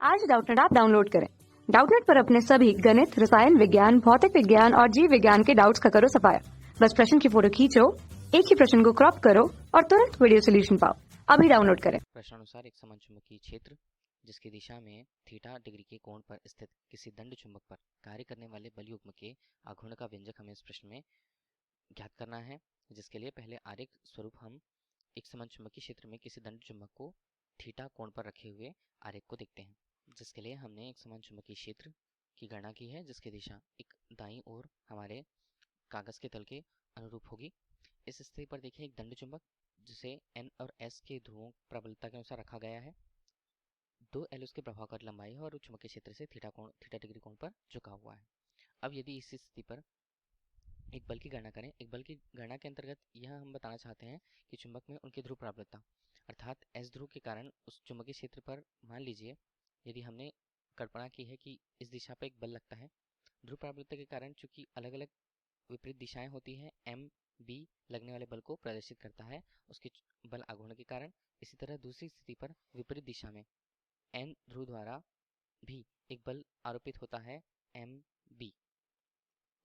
आज Doubtnut app download करें। Doubtnut पर अपने सभी गणित, रसायन विज्ञान, भौतिक विज्ञान और जीव विज्ञान के डाउट्स का करो सफाया। बस प्रश्न की फोटो खींचो, एक ही प्रश्न को क्रॉप करो और तुरंत वीडियो सोल्यूशन पाओ। अभी डाउनलोड करें। प्रश्नानुसार एक समान चुंबकीय क्षेत्र जिसकी दिशा में थीटा डिग्री के कोण पर स्थित किसी दंड चुंबक पर कार्य करने वाले बल युग्म के आघूर्ण का व्यंजक हमें इस प्रश्न में ज्ञात करना है। जिसके लिए पहले आरेख स्वरूप हम एक समान चुंबकीय क्षेत्र में किसी दंड चुंबक को थीटा कोण पर रखे हुए आरेख को देखते हैं। जिसके लिए हमने एक समान चुंबकीय क्षेत्र की गणना की है जिसकी दिशा एक दाईं ओर हमारे कागज के तल के अनुरूप होगी। इस स्थिति पर देखिए एक दंड चुंबक जिसे N और S के ध्रुवों प्रबलता के अनुसार रखा गया है। 2L उसके प्रभावकारी लंबाई है और चुंबकीय क्षेत्र से थीटा डिग्री कोण पर झुका हुआ है। अब यदि इस स्थिति पर एक बल की गणना करें, एक बल की गणना के अंतर्गत यह हम बताना चाहते हैं कि चुंबक में उनकी ध्रुव प्रबलता अर्थात S ध्रुव के कारण उस चुंबकीय क्षेत्र पर मान लीजिए यदि हमने कल्पना की है कि इस दिशा पर एक बल लगता है, ध्रुव प्रबलता के कारण चूंकि अलग अलग विपरीत दिशाएं होती हैं, M B लगने वाले बल को प्रदर्शित करता है उसके बल आघूर्ण के कारण। इसी तरह दूसरी स्थिति पर विपरीत दिशा में N ध्रुव द्वारा भी एक बल आरोपित होता है M B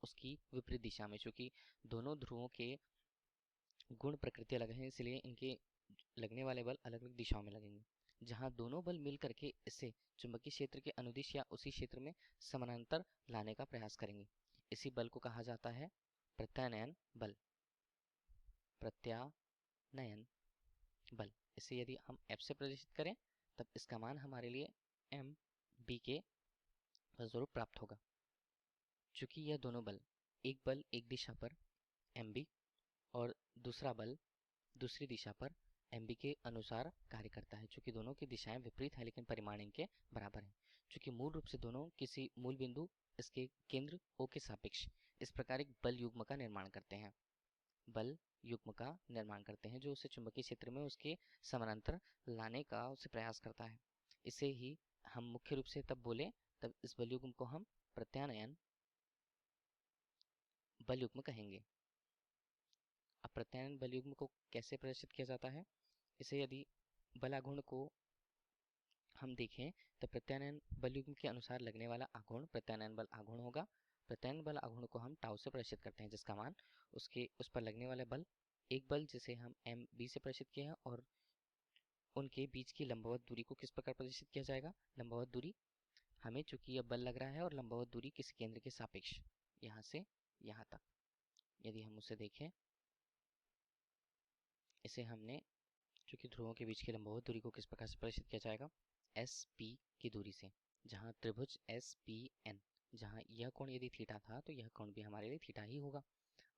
उसकी विपरीत दिशा में। चूंकि दोनों ध्रुवों के गुण प्रकृति अलग है इसलिए इनके लगने वाले बल अलग अलग दिशाओं में लगेंगे। जहां दोनों बल मिल करके इसे चुंबकीय क्षेत्र के अनुदिश या उसी क्षेत्र में समानांतर लाने का प्रयास करेंगे। इसी बल को कहा जाता है प्रत्यानयन बल। प्रत्यानयन बल इसे यदि हम F से प्रदर्शित करें तब इसका मान हमारे लिए M B के स्वरूप प्राप्त होगा। चूंकि यह दोनों बल एक दिशा पर MB और दूसरा बल दूसरी दिशा पर MB के अनुसार कार्य करता है। चूंकि दोनों की दिशाएं विपरीत है लेकिन परिमाण इनके बराबर है। चूंकि मूल रूप से दोनों किसी मूल बिंदु इसके केंद्र O के सापेक्ष इस प्रकार एक बल युग्म का निर्माण करते हैं। बल युग्म का निर्माण करते हैं जो उसे चुंबकीय क्षेत्र में उसके समानांतर लाने का उसे प्रयास करता है। इसे ही हम मुख्य रूप से तब बोले तब इस बल युग्म को हम प्रत्यानयन बल युग्म कहेंगे। अब प्रत्यानयन बल युग्म को कैसे प्रदर्शित किया जाता है, इसे यदि बल आघूर्ण को हम देखें तो प्रत्यानयन बल युग्म के अनुसार लगने वाला आघूर्ण प्रत्यानयन बल आघूर्ण होगा। प्रत्यानयन बल आघूर्ण को हम टाउ से प्रदर्शित करते हैं जिसका मान उस पर लगने वाले बल एक बल जिसे हम MB से प्रदर्शित किए हैं और उनके बीच की लंबवत दूरी को किस प्रकार प्रदर्शित किया जाएगा। लंबवत दूरी हमें चूंकि यह बल लग रहा है और लंबवत दूरी किसी केंद्र के सापेक्ष यहाँ से यहाँ तक यदि हम उसे देखें, इसे हमने चूंकि ध्रुवों के बीच की लंबवत दूरी को किस प्रकार से प्रदर्शित किया जाएगा SP की दूरी से। जहाँ त्रिभुज SPN जहाँ यह कोण यदि थीटा था तो यह कोण भी हमारे लिए थीटा ही होगा।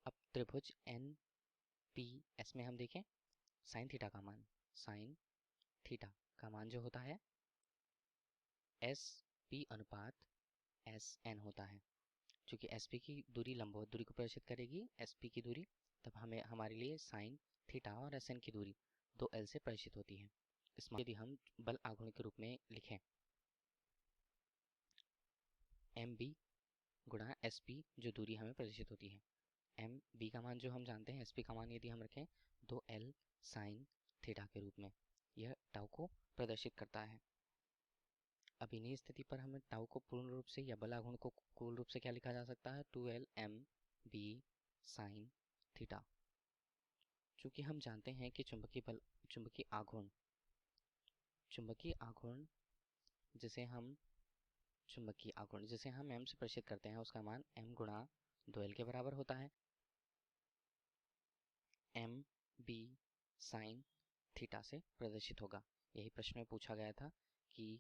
अब त्रिभुज NPS में हम देखें साइन थीटा का मान जो होता है SP अनुपात SN होता है। चूंकि SP की दूरी लंबवत दूरी को प्रदर्शित करेगी SP की दूरी, तब हमें हमारे लिए साइन थीटा और SN की दूरी 2L से प्रदर्शित होती है। इसमें यदि हम बल आघूर्ण के रूप में लिखें MB गुणा SP जो दूरी हमें प्रदर्शित होती है, MB का मान जो हम जानते हैं SP का मान यदि हम रखें 2L साइन थीटा के रूप में, यह टाउ को प्रदर्शित करता है। अब इन्हीं स्थिति पर हमें टाउ को पूर्ण रूप से या बल आघूर्ण को कुल रूप से क्या लिखा जा सकता है 2L MB साइन थीटा। चूंकि हम जानते हैं कि चुंबकीय आघूर्ण जिसे हम M से प्रदर्शित करते हैं उसका मान M गुणा 2L के बराबर होता है। MB साइन थीटा से प्रदर्शित होगा। यही प्रश्न में पूछा गया था कि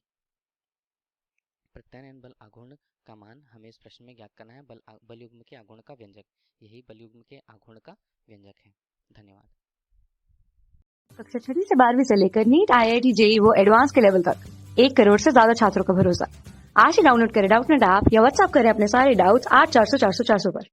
प्रत्यानयन बल आघूर्ण का मान हमें इस प्रश्न में ज्ञात करना है। बल युग्म के आघूर्ण का व्यंजक, यही बल युग्म के आघूर्ण का व्यंजक है। धन्यवाद। कक्षा 6 से 12वीं से लेकर नीट, IIT, JEE वो एडवांस के लेवल तक 1 करोड़ से ज्यादा छात्रों का भरोसा। आज ही डाउनलोड करें डाउटनेट ऐप या व्हाट्सएप करें अपने सारे डाउट्स 8400 400 400 पर।